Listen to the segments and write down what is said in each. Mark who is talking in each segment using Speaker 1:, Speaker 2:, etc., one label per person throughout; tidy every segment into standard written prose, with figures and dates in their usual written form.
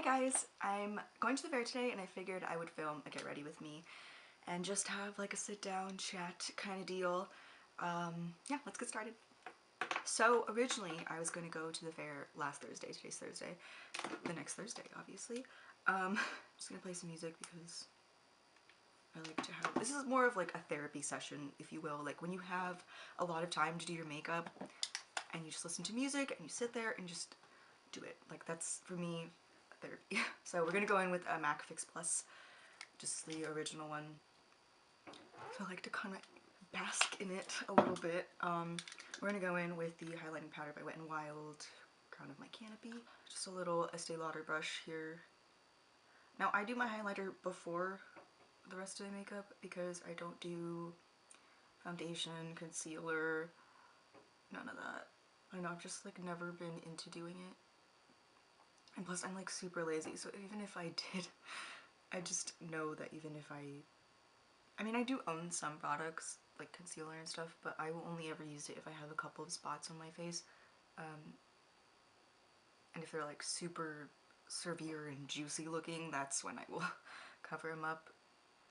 Speaker 1: Hi guys, I'm going to the fair today and I figured I would film a get ready with me and just have like a sit down chat kind of deal. Yeah, let's get started. So originally I was going to go to the fair last Thursday, today's Thursday, the next Thursday obviously. I'm just going to play some music because I like to have, this is more of like a therapy session if you will, like when you have a lot of time to do your makeup and you just listen to music and you sit there and just do it. Like that's for me therapy. So we're gonna go in with a MAC Fix Plus, just the original one. So I like to kind of bask in it a little bit. We're gonna go in with the highlighting powder by Wet n Wild, crown of my canopy. Just a little Estee Lauder brush here. Now I do my highlighter before the rest of the makeup because I don't do foundation, concealer, none of that. I know, I've just like never been into doing it. And plus I'm like super lazy, so even if I did, I just know that even if I mean I do own some products like concealer and stuff, but I will only ever use it if I have a couple of spots on my face, and if they're like super severe and juicy looking, that's when I will cover them up.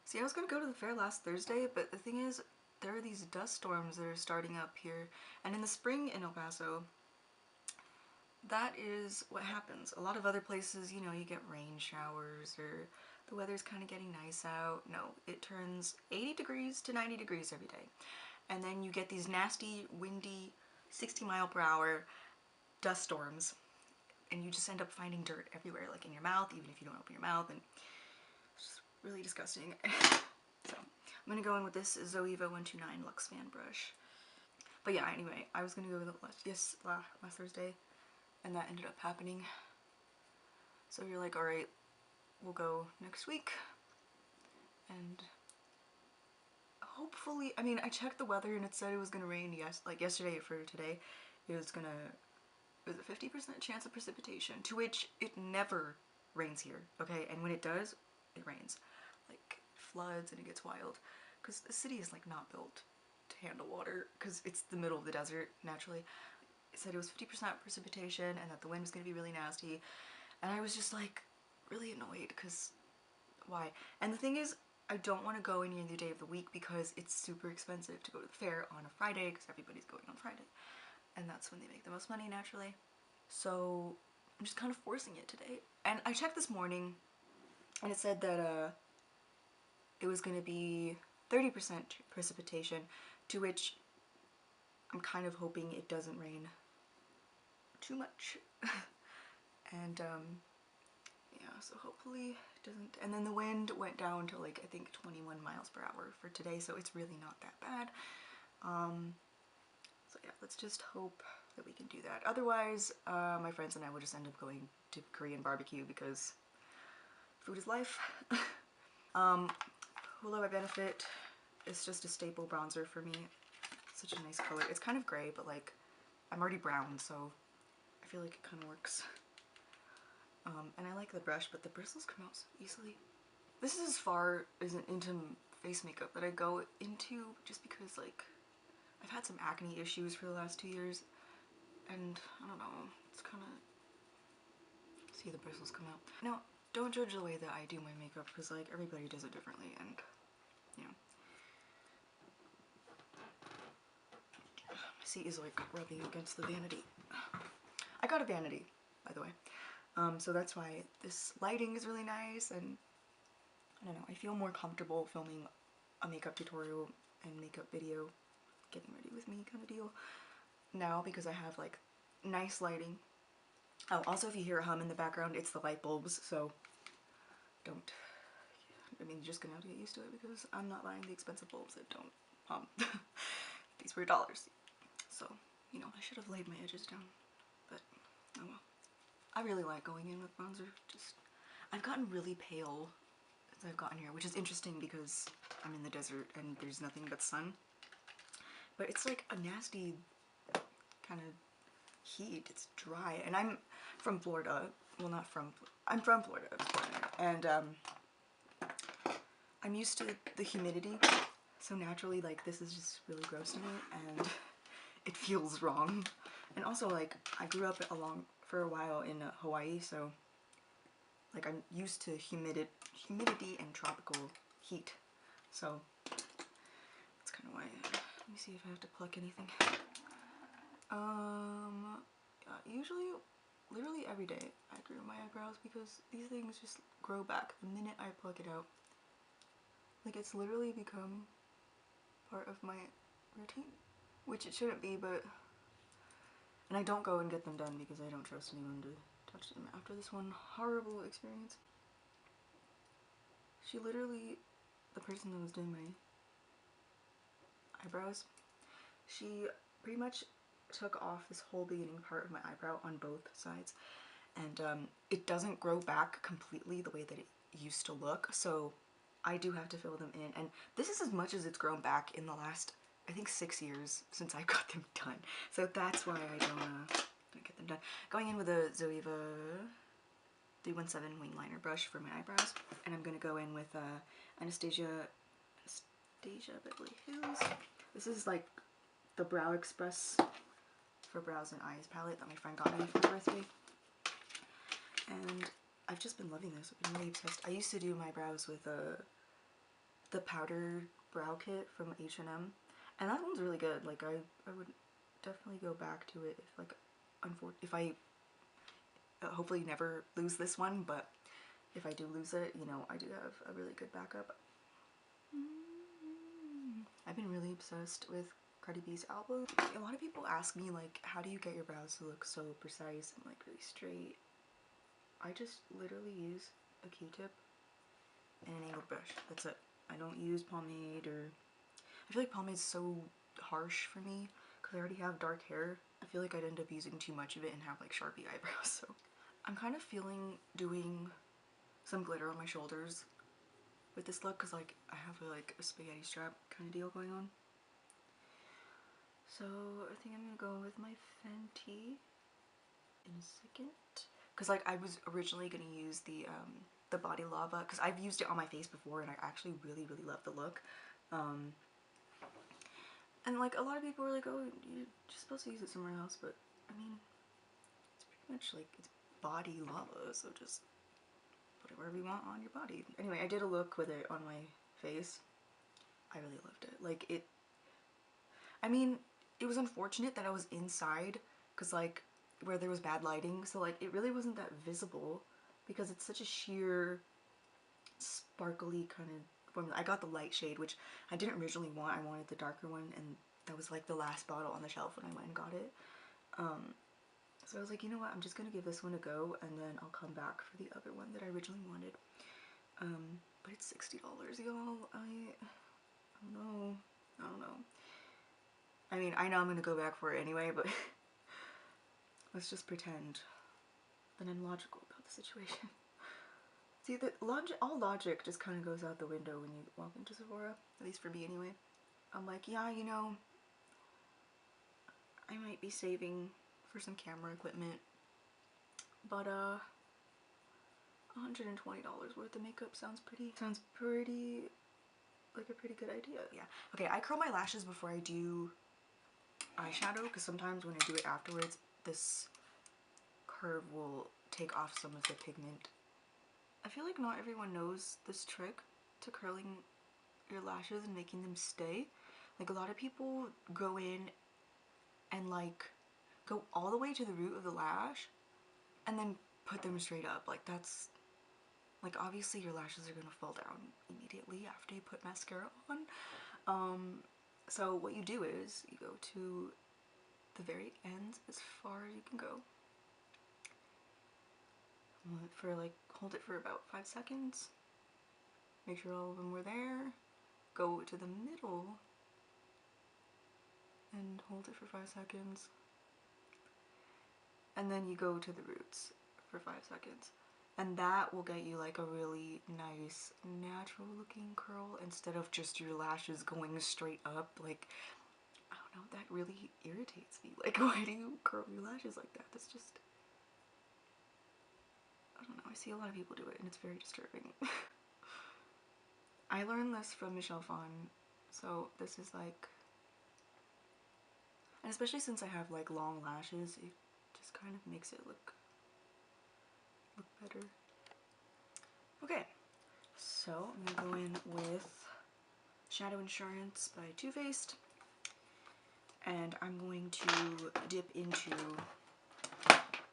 Speaker 1: See, I was gonna go to the fair last Thursday, but the thing is there are these dust storms that are starting up here, and in the spring in El Paso that is what happens. A lot of other places, you know, you get rain showers or the weather's kind of getting nice out. No, it turns 80 degrees to 90 degrees every day. And then you get these nasty, windy, 60-mile-per-hour dust storms. And you just end up finding dirt everywhere, like in your mouth, even if you don't open your mouth. And it's just really disgusting. So I'm going to go in with this Zoeva 129 Luxe Fan brush. But yeah, anyway, I was going to go with it last Thursday. And that ended up happening. So you're like, alright, we'll go next week. And hopefully, I mean, I checked the weather and it said it was gonna rain, like yesterday for today. It was a 50% chance of precipitation, to which it never rains here, okay? And when it does, it rains. Like, floods and it gets wild. Because the city is like not built to handle water, because it's the middle of the desert, naturally. It said it was 50% precipitation and that the wind was going to be really nasty, and I was just like really annoyed because why? And the thing is, I don't want to go any other day of the week because it's super expensive to go to the fair on a Friday because everybody's going on Friday and that's when they make the most money naturally. So I'm just kind of forcing it today. And I checked this morning and it said that it was going to be 30% precipitation, to which I'm kind of hoping it doesn't rain too much. And yeah, so hopefully it doesn't. And then the wind went down to like I think 21 miles per hour for today, so it's really not that bad. So yeah, let's just hope that we can do that. Otherwise, my friends and I will just end up going to Korean barbecue because food is life. Hula by Benefit is just a staple bronzer for me. It's such a nice color. It's kind of gray, but like I'm already brown, so I feel like it kind of works. And I like the brush, but the bristles come out so easily. This is as far as into face makeup that I go into, just because like I've had some acne issues for the last 2 years, and I don't know, it's kind of, see the bristles come out. Now, don't judge the way that I do my makeup because like everybody does it differently, and you know. My seat is like rubbing against the vanity. I got a vanity, by the way. So that's why this lighting is really nice, and I don't know, I feel more comfortable filming a makeup tutorial and makeup video, getting ready with me kind of deal now because I have like nice lighting. Oh, also if you hear a hum in the background, it's the light bulbs, so don't, I mean, you're just gonna have to get used to it because I'm not buying the expensive bulbs that don't hum. These were dollars. So, you know, I should have laid my edges down, but oh well. I really like going in with bronzer. Just, I've gotten really pale as I've gotten here, which is interesting because I'm in the desert and there's nothing but sun. But it's like a nasty kind of heat. It's dry, and I'm from Florida. Well, not from, I'm from Florida, and I'm used to the humidity, so naturally like this is just really gross to me and it feels wrong. And also like I grew up for a while in Hawaii, so like I'm used to humidity and tropical heat, so that's kind of why. Let me see if I have to pluck anything. Usually, literally every day I groom my eyebrows because these things just grow back the minute I pluck it out. Like, it's literally become part of my routine, which it shouldn't be, but... And I don't go and get them done because I don't trust anyone to touch them after this one horrible experience. She literally, the person that was doing my eyebrows, she pretty much took off this whole beginning part of my eyebrow on both sides, and it doesn't grow back completely the way that it used to look, so I do have to fill them in, and this is as much as it's grown back in the last, I think, 6 years since I got them done, so that's why I don't get them done. Going in with a Zoeva 317 wing liner brush for my eyebrows, and I'm gonna go in with Anastasia Beverly Hills. This is like the Brow Express for brows and eyes palette that my friend got me for my birthday, and I've just been loving this. I've been really obsessed. I used to do my brows with the powdered brow kit from H&M, and that one's really good. Like, I would definitely go back to it if, like, if I hopefully never lose this one, but if I do lose it, you know, I do have a really good backup. I've been really obsessed with Cardi B's album. A lot of people ask me, like, how do you get your brows to look so precise and, like, really straight? I just literally use a Q-tip and an angled brush. That's it. I don't use pomade, or... I feel like pomade's so harsh for me because I already have dark hair. I feel like I'd end up using too much of it and have, like, Sharpie eyebrows, so... I'm kind of feeling doing some glitter on my shoulders with this look because, like, I have a spaghetti strap kind of deal going on. So I think I'm gonna go with my Fenty in a second, because, like, I was originally gonna use the Body Lava because I've used it on my face before and I actually really love the look. And, like, a lot of people were like, oh, you're just supposed to use it somewhere else, but I mean, it's pretty much like it's body lava, so just put it wherever you want on your body. Anyway, I did a look with it on my face. I really loved it. Like, I mean, it was unfortunate that I was inside because, like, where there was bad lighting, so, like, it really wasn't that visible because it's such a sheer sparkly kind of formula. I got the light shade, which I didn't originally want. I wanted the darker one, and that was, like, the last bottle on the shelf when I went and got it. So I was like, you know what, I'm just gonna give this one a go, and then I'll come back for the other one that I originally wanted. But it's $60, y'all. I don't know. I don't know. I mean, I know I'm gonna go back for it anyway, but let's just pretend that I'm logical about the situation. See, all logic just kind of goes out the window when you walk into Sephora, at least for me anyway. I'm like, yeah, you know, I might be saving for some camera equipment, but $120 worth of makeup sounds pretty like a pretty good idea. Yeah. Okay, I curl my lashes before I do eyeshadow because sometimes when I do it afterwards, this curve will take off some of the pigment. I feel like not everyone knows this trick to curling your lashes and making them stay. Like, a lot of people go in and, like, go all the way to the root of the lash and then put them straight up. Like, that's, like, obviously your lashes are gonna fall down immediately after you put mascara on. So what you do is you go to the very end as far as you can go. Hold it for about 5 seconds. Make sure all of them were there. Go to the middle and hold it for 5 seconds. And then you go to the roots for 5 seconds. And that will get you, like, a really nice, natural looking curl instead of just your lashes going straight up. Like, I don't know, that really irritates me. Like, why do you curl your lashes like that? That's just, I don't know, I see a lot of people do it and it's very disturbing. I learned this from Michelle Phan, so this is like, and especially since I have, like, long lashes, it just kind of makes it look better. Okay, so I'm gonna go in with Shadow Insurance by Too Faced, and I'm going to dip into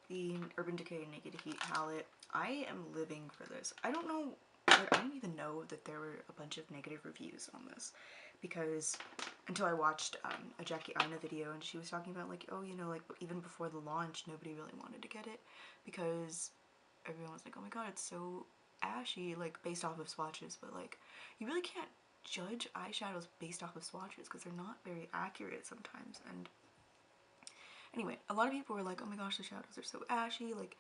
Speaker 1: the Urban Decay Naked Heat palette. I am living for this. I don't know, I didn't even know that there were a bunch of negative reviews on this, because until I watched a Jackie Aina video, and she was talking about like, oh, you know, like even before the launch, nobody really wanted to get it because everyone was like, oh my god, it's so ashy, like based off of swatches. But like, you really can't judge eyeshadows based off of swatches because they're not very accurate sometimes. And anyway, a lot of people were like, oh my gosh, the shadows are so ashy, like,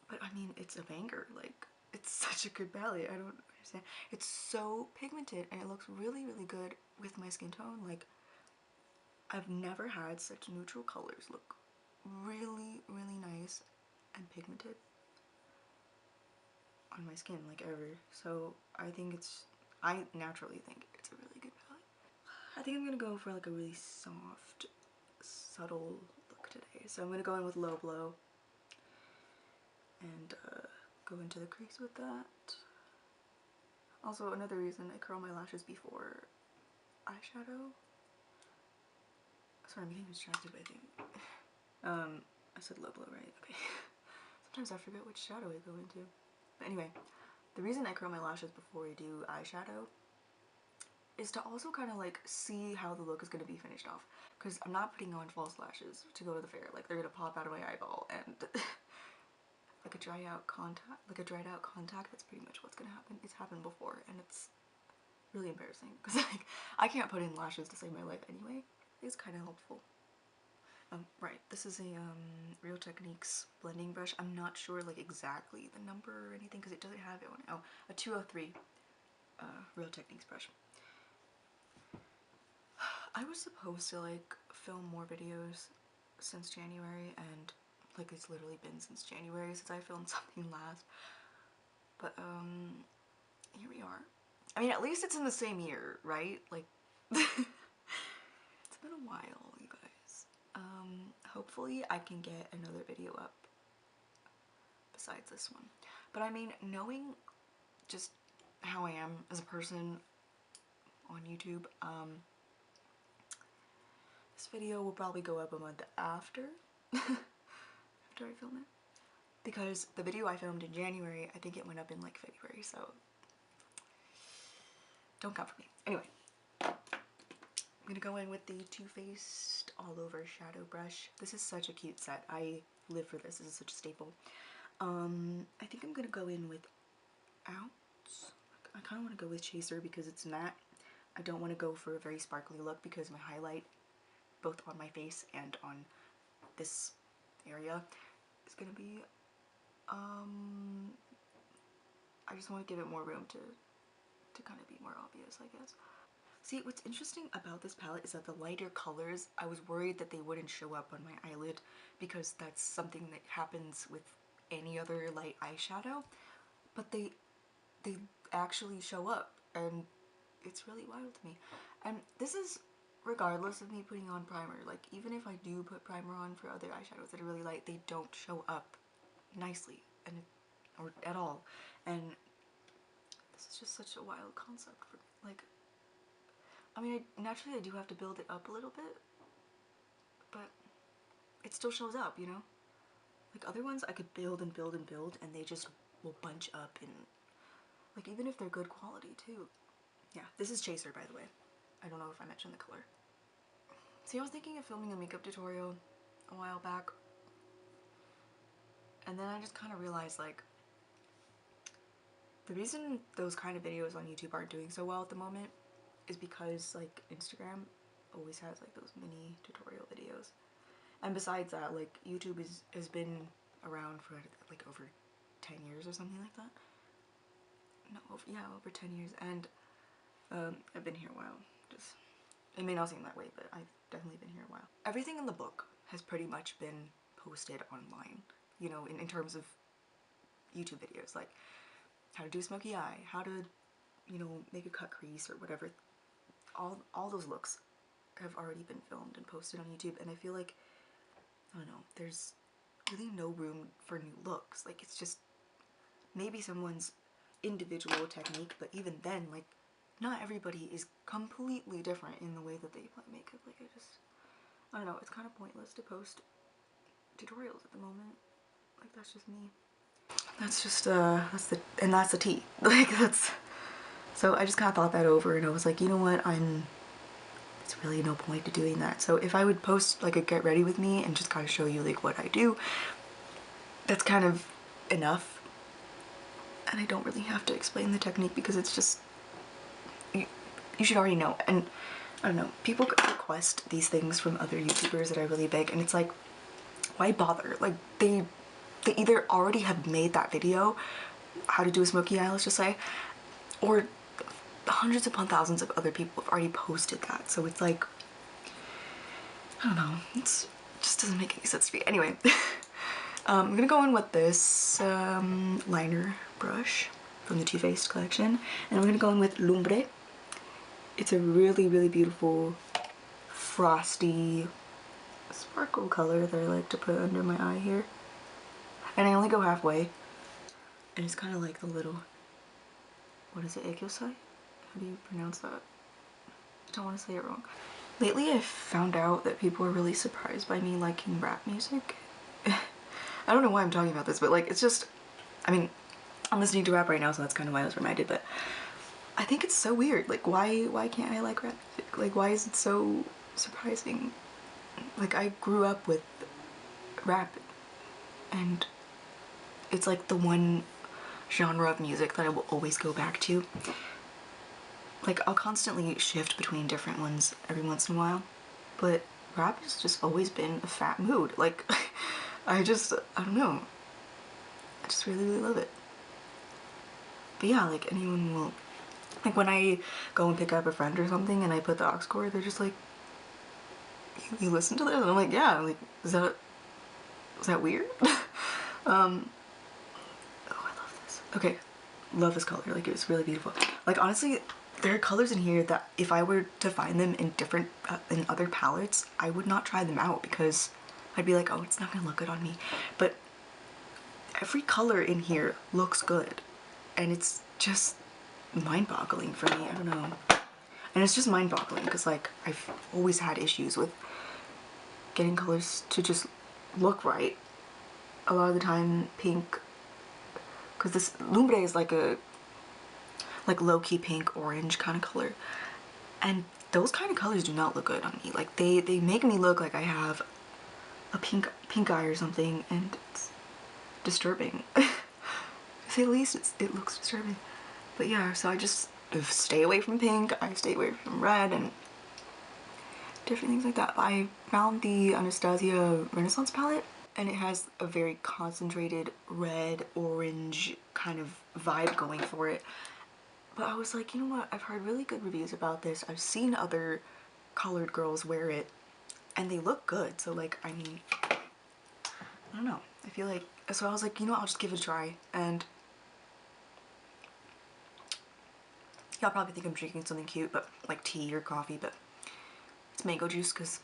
Speaker 1: but I mean, it's a banger, like, it's such a good palette. I don't understand. It's so pigmented and it looks really, really good with my skin tone. Like, I've never had such neutral colors look really, really nice and pigmented on my skin, like, ever. So I naturally think it's a really good palette. I think I'm gonna go for like a really soft, subtle look today. So I'm gonna go in with Low Blow and go into the crease with that. Also, another reason I curl my lashes before eyeshadow. Sorry, I'm getting distracted by things. I said Low Blow, right? Okay. Sometimes I forget which shadow I go into. But anyway, the reason I curl my lashes before I do eyeshadow is to also kind of like see how the look is going to be finished off, because I'm not putting on false lashes to go to the fair. Like, they're gonna pop out of my eyeball, and like a dried out contact, that's pretty much what's gonna happen. It's happened before, and it's really embarrassing because like I can't put in lashes to save my life anyway. It's kind of helpful. Right, this is a Real Techniques blending brush. I'm not sure like exactly the number or anything because it doesn't have it on. Oh, a 203 Real Techniques brush. I was supposed to like film more videos since January, and like it's literally been since January since I filmed something last. But here we are. I mean, at least it's in the same year, right? Like, it's been a while, you guys. Hopefully I can get another video up besides this one. But I mean, knowing just how I am as a person on YouTube, this video will probably go up a month after after I film it, because the video I filmed in January, I think it went up in like February, so don't come for me. Anyway, I'm gonna go in with the Too Faced All Over Shadow Brush. This is such a cute set. I live for this. This is such a staple. I think I'm gonna go in with Outs. I kind of want to go with Chaser because it's matte. I don't want to go for a very sparkly look because my highlight, both on my face and on this area, is gonna be, I just want to give it more room to kind of be more obvious, I guess. See, what's interesting about this palette is that the lighter colors, I was worried that they wouldn't show up on my eyelid because that's something that happens with any other light eyeshadow, but they actually show up, and it's really wild to me. And this is regardless of me putting on primer. Like, even if I do put primer on for other eyeshadows that are really light, they don't show up nicely or at all. And this is just such a wild concept for me. Like, I mean, naturally I do have to build it up a little bit, but it still shows up, you know? Like, other ones I could build and build and build, and they just will bunch up in, like, even if they're good quality too. Yeah, this is Chaser, by the way. I don't know if I mentioned the color. See, I was thinking of filming a makeup tutorial a while back, and then I just kind of realized, like, the reason those kind of videos on YouTube aren't doing so well at the moment is because, like, Instagram always has, like, those mini tutorial videos. And besides that, like, YouTube has been around for, like, over 10 years or something like that. No, over 10 years, and I've been here a while. Just, it may not seem that way, but I've definitely been here a while. Everything in the book has pretty much been posted online, you know, in terms of YouTube videos, like how to do a smoky eye, how to, you know, make a cut crease or whatever. All those looks have already been filmed and posted on YouTube, and I feel like, I don't know, there's really no room for new looks. Like, it's just maybe someone's individual technique, but even then, like, not everybody is completely different in the way that they apply makeup. Like, I don't know, it's kind of pointless to post tutorials at the moment. Like, that's just me. That's just, that's the tea. Like, that's, so I just kind of thought that over, and I was like, you know what, it's really no point to doing that. So if I would post like a get ready with me and just kind of show you like what I do, that's kind of enough. And I don't really have to explain the technique because it's just, you should already know. And I don't know, people request these things from other YouTubers that are really big, and it's like, why bother? Like, they either already have made that video, how to do a smoky eye, let's just say, or hundreds upon thousands of other people have already posted that. So it's like, I don't know, it just doesn't make any sense to me. Anyway, I'm gonna go in with this liner brush from the Too Faced collection, and I'm gonna go in with Lumbre. It's a really, really beautiful, frosty sparkle color that I like to put under my eye here. And I only go halfway. And it's kind of like the little, what is it, Ekyosai? How do you pronounce that? I don't want to say it wrong. Lately I've found out that people are really surprised by me liking rap music. I don't know why I'm talking about this, but like, it's just, I mean, I'm listening to rap right now, so that's kind of why I was reminded, but I think it's so weird. Like, why can't I like rap music? Like, why is it so surprising? Like, I grew up with rap, and it's like the one genre of music that I will always go back to. Like, I'll constantly shift between different ones every once in a while, but rap has just always been a fat mood. Like, I don't know. I just really, really love it. But yeah, like, anyone will, like, when I go and pick up a friend or something and I put the aux cord, they're just like, you listen to this? And I'm like, yeah, like, is that weird? Oh, I love this. Okay, love this color. Like, it was really beautiful. Like, honestly, there are colors in here that if I were to find them in different, in other palettes, I would not try them out because I'd be like, oh, it's not gonna look good on me. But every color in here looks good, and it's just mind-boggling for me. I don't know. And it's just mind-boggling because, like, I've always had issues with getting colors to just look right. A lot of the time, pink, because this Lumbre is like a low-key pink orange kind of color, and those kind of colors do not look good on me. Like, they make me look like I have a pink eye or something, and it's disturbing. To say the least, it looks disturbing. But yeah, so I just stay away from pink, I stay away from red, and different things like that. I found the Anastasia Renaissance palette, and it has a very concentrated red, orange kind of vibe going for it. But I was like, you know what, I've heard really good reviews about this. I've seen other colored girls wear it, and they look good. So, like, I mean, I don't know. I feel like, so I was like, you know what, I'll just give it a try. And y'all probably think I'm drinking something cute, but like tea or coffee, but it's mango juice because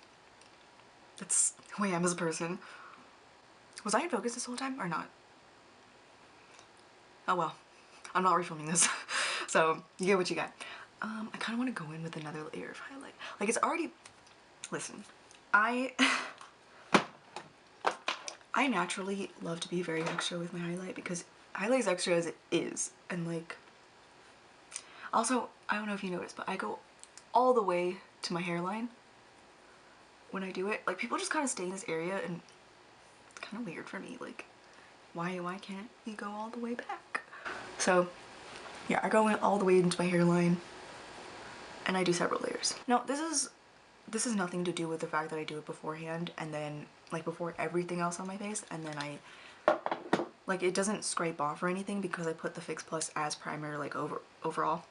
Speaker 1: that's who I am as a person. Was I in focus this whole time or not? Oh well, I'm not refilming this. So you get what you get. I kind of want to go in with another layer of highlight. Like, it's already, listen, I naturally love to be very extra with my highlight because highlight is extra as it is. And like, also, I don't know if you noticed, but I go all the way to my hairline when I do it. Like, people just kind of stay in this area, and it's kind of weird for me. Like, why can't you go all the way back? So yeah, I go in all the way into my hairline, and I do several layers. Now, this is nothing to do with the fact that I do it beforehand, and then, like, before everything else on my face, and then like, it doesn't scrape off or anything because I put the Fix Plus as primer, like, overall.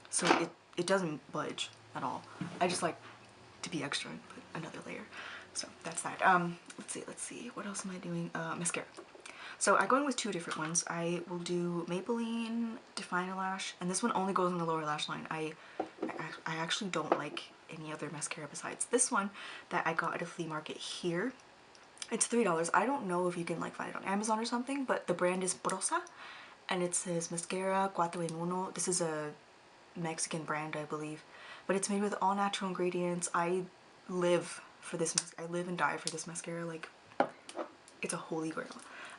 Speaker 1: So it doesn't budge at all. I just like to be extra and put another layer. So that's that. Let's see, what else am I doing? Mascara. So I go in with two different ones. I will do Maybelline Define-A-Lash, and this one only goes on the lower lash line. I actually don't like any other mascara besides this one that I got at a flea market here. It's $3. I don't know if you can, like, find it on Amazon or something, but the brand is Brosa, and it says mascara Cuatro en Uno. This is a Mexican brand, I believe, but it's made with all natural ingredients. I live for this. I live and die for this mascara. Like, it's a holy grail.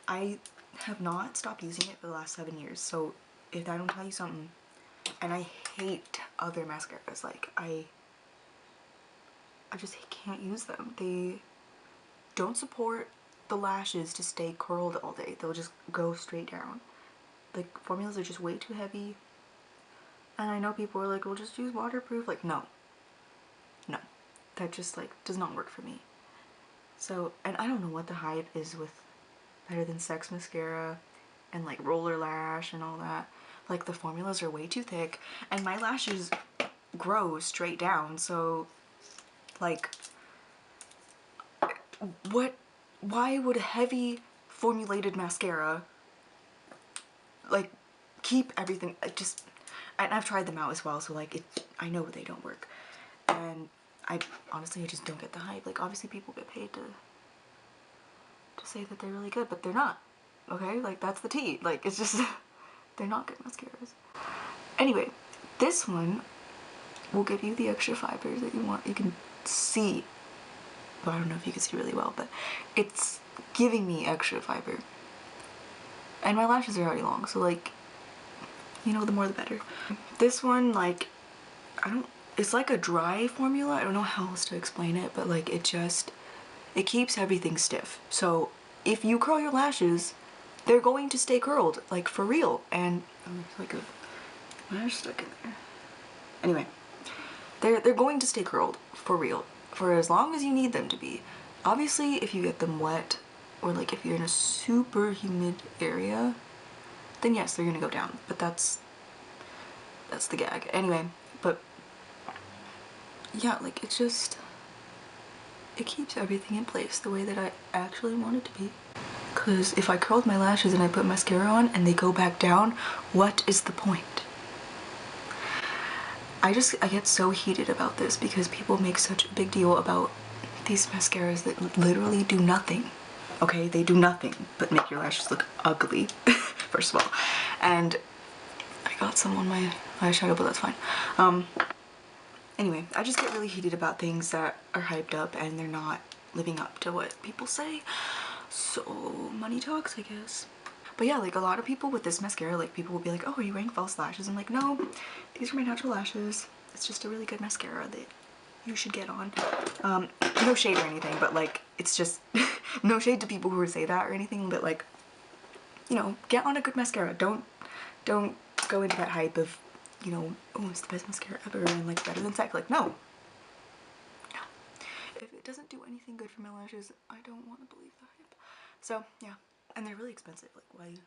Speaker 1: I have not stopped using it for the last 7 years, so if I don't tell you something. And I hate other mascaras. Like, I just can't use them. They don't support the lashes to stay curled all day. They'll just go straight down. Like, formulas are just way too heavy. And I know people are like, well, just use waterproof. Like, no. No. That just, like, does not work for me. So, and I don't know what the hype is with Better Than Sex mascara and, like, roller lash and all that. Like, the formulas are way too thick. And my lashes grow straight down. So, like, why would a heavy formulated mascara, like, keep everything, and I've tried them out as well, so, like, I know they don't work. And I just don't get the hype. Like, obviously people get paid to say that they're really good, but they're not, okay? Like, that's the tea. Like, it's just, they're not good mascaras. Anyway, this one will give you the extra fibers that you want. You can see, well, I don't know if you can see really well, but it's giving me extra fiber. And my lashes are already long, so, like, you know, the more the better. This one, like, it's like a dry formula. I don't know how else to explain it, but, like, it keeps everything stiff. So if you curl your lashes, they're going to stay curled, like, for real. And there's like a lash stuck in there. Anyway, they're going to stay curled for real for as long as you need them to be. Obviously, if you get them wet, or, like, if you're in a super humid area, then yes, they're gonna go down. But that's the gag. Anyway, but yeah, like, it keeps everything in place the way that I actually want it to be. Because if I curled my lashes and I put mascara on and they go back down, what is the point? I get so heated about this because people make such a big deal about these mascaras that literally do nothing. Okay, they do nothing but make your lashes look ugly, first of all. And I got some on my eyeshadow, but that's fine. Anyway, I just get really heated about things that are hyped up and they're not living up to what people say. So, money talks, I guess. But yeah, like, a lot of people with this mascara, like, people will be like, oh, are you wearing false lashes? I'm like, no, these are my natural lashes. It's just a really good mascara that you should get on. No shade or anything, but, like, it's just no shade to people who say that or anything, but, like, you know, get on a good mascara. Don't go into that hype of, you know, oh, it's the best mascara ever and, like, Better Than Sex. Like, no. If it doesn't do anything good for my lashes, I don't want to believe the hype. So yeah, and they're really expensive. Like,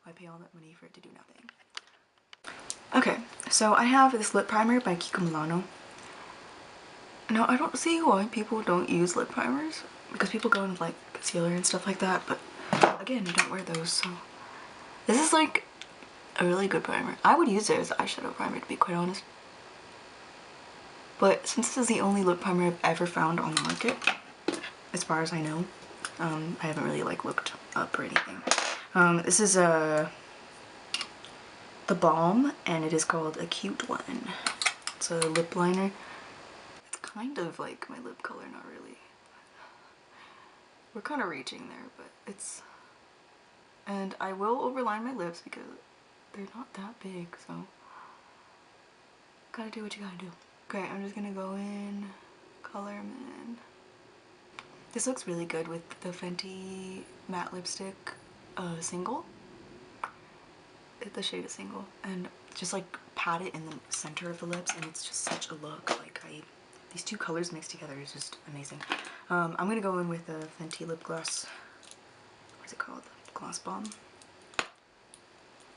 Speaker 1: why pay all that money for it to do nothing? Okay, so I have this lip primer by Kiko Milano. Now, I don't see why people don't use lip primers, because people go in with, like, concealer and stuff like that, but again, I don't wear those, so this is, like, a really good primer. I would use it as eyeshadow primer, to be quite honest. But since this is the only lip primer I've ever found on the market, as far as I know, I haven't really, like, looked up or anything. This is the Balm, and it is called A Cute One. It's a lip liner. It's kind of like my lip color, not really. We're kind of reaching there, but it's... And I will overline my lips because they're not that big, so... Gotta do what you gotta do. Okay, I'm just gonna go in, color them in. This looks really good with the Fenty matte lipstick Single. The shade is Single, and just, like, pat it in the center of the lips, and it's just such a look. Like, these two colors mixed together is just amazing. I'm gonna go in with the Fenty lip gloss. What is it called? Gloss Bomb.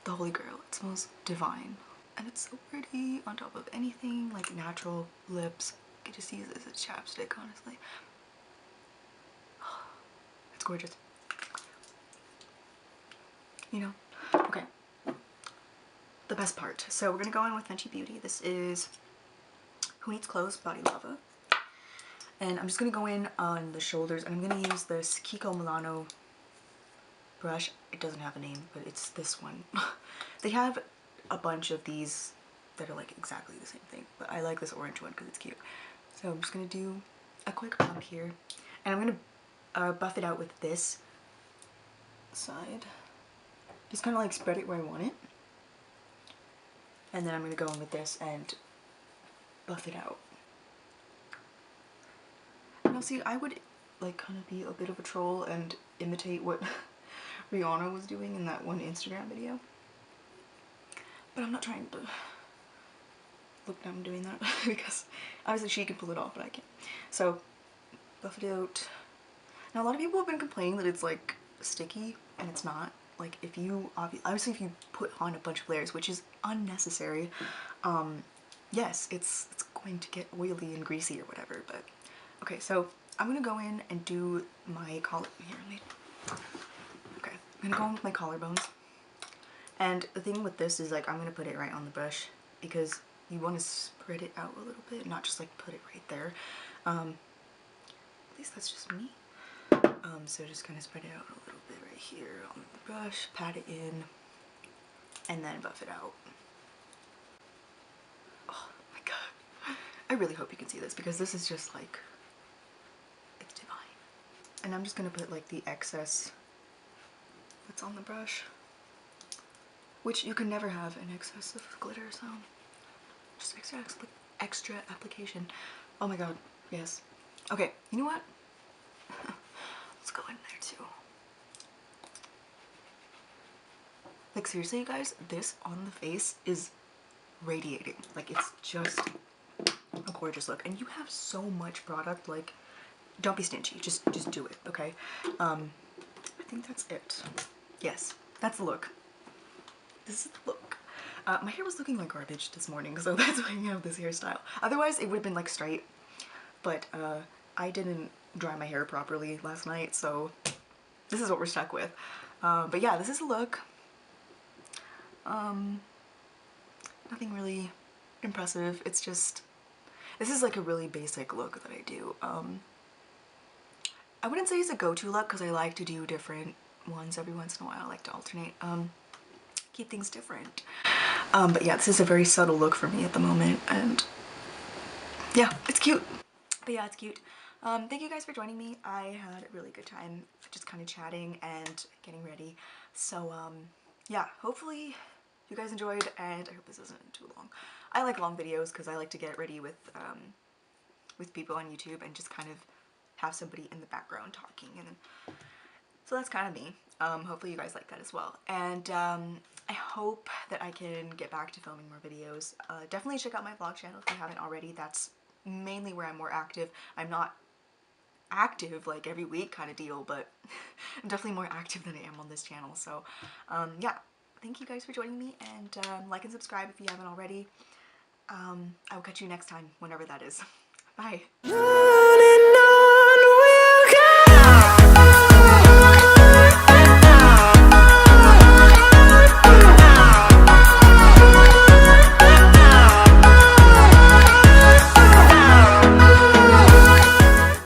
Speaker 1: The Holy Grail. It smells divine. And it's so pretty on top of anything, like, natural lips. You just use this as a chapstick, honestly. It's gorgeous. You know? Okay. The best part. So we're gonna go in with Fenty Beauty. This is Who Needs Clothes Body Lava. And I'm just gonna go in on the shoulders, and I'm gonna use this Kiko Milano brush. It doesn't have a name, but it's this one. They have a bunch of these that are like exactly the same thing, but I like this orange one because it's cute. So I'm just gonna do a quick bump here, and I'm gonna buff it out with this side. Just kind of like spread it where I want it, and then I'm gonna go in with this and buff it out. Now see, I would like kind of be a bit of a troll and imitate what Rihanna was doing in that one Instagram video, but I'm not trying to look dumb doing that because obviously she can pull it off, but I can't. So buff it out. Now a lot of people have been complaining that it's like sticky, and it's not. Like if you obviously if you put on a bunch of layers, which is unnecessary, yes, it's going to get oily and greasy or whatever. But okay, so I'm gonna go in and do my okay, I'm gonna go in with my collarbones. And the thing with this is like I'm gonna put it right on the brush because you want to spread it out a little bit, not just like put it right there. At least that's just me. So just kind of spread it out a little bit right here on the brush, pat it in, and then buff it out. Oh my god. I really hope you can see this because this is just like, it's divine. And I'm just gonna put like the excess that's on the brush, which you can never have an excess of glitter, so just extra application. Oh my god, yes. Okay, you know what? Let's go in there too. Like seriously, you guys, this on the face is radiating. Like it's just a gorgeous look, and you have so much product. Like, don't be stingy. Just do it, okay? I think that's it. Yes, that's the look. This is the look. My hair was looking like garbage this morning, so that's why I have this hairstyle. Otherwise, it would have been like straight, but I didn't dry my hair properly last night, so this is what we're stuck with. But yeah, this is the look. Nothing really impressive. It's just, this is like a really basic look that I do. I wouldn't say it's a go-to look because I like to do different ones every once in a while. I like to alternate, keep things different. But yeah, this is a very subtle look for me at the moment, and yeah, it's cute. But yeah, it's cute. Thank you guys for joining me. I had a really good time just kind of chatting and getting ready. So yeah, hopefully you guys enjoyed, and I hope this isn't too long. I like long videos because I like to get ready with people on YouTube and just kind of have somebody in the background talking, and so that's kind of me. Hopefully you guys like that as well, and I hope that I can get back to filming more videos. Definitely check out my vlog channel if you haven't already. That's mainly where I'm more active. I'm not active like every week kind of deal, but I'm definitely more active than I am on this channel. So yeah, thank you guys for joining me, and like and subscribe if you haven't already. I will catch you next time, whenever that is. Bye.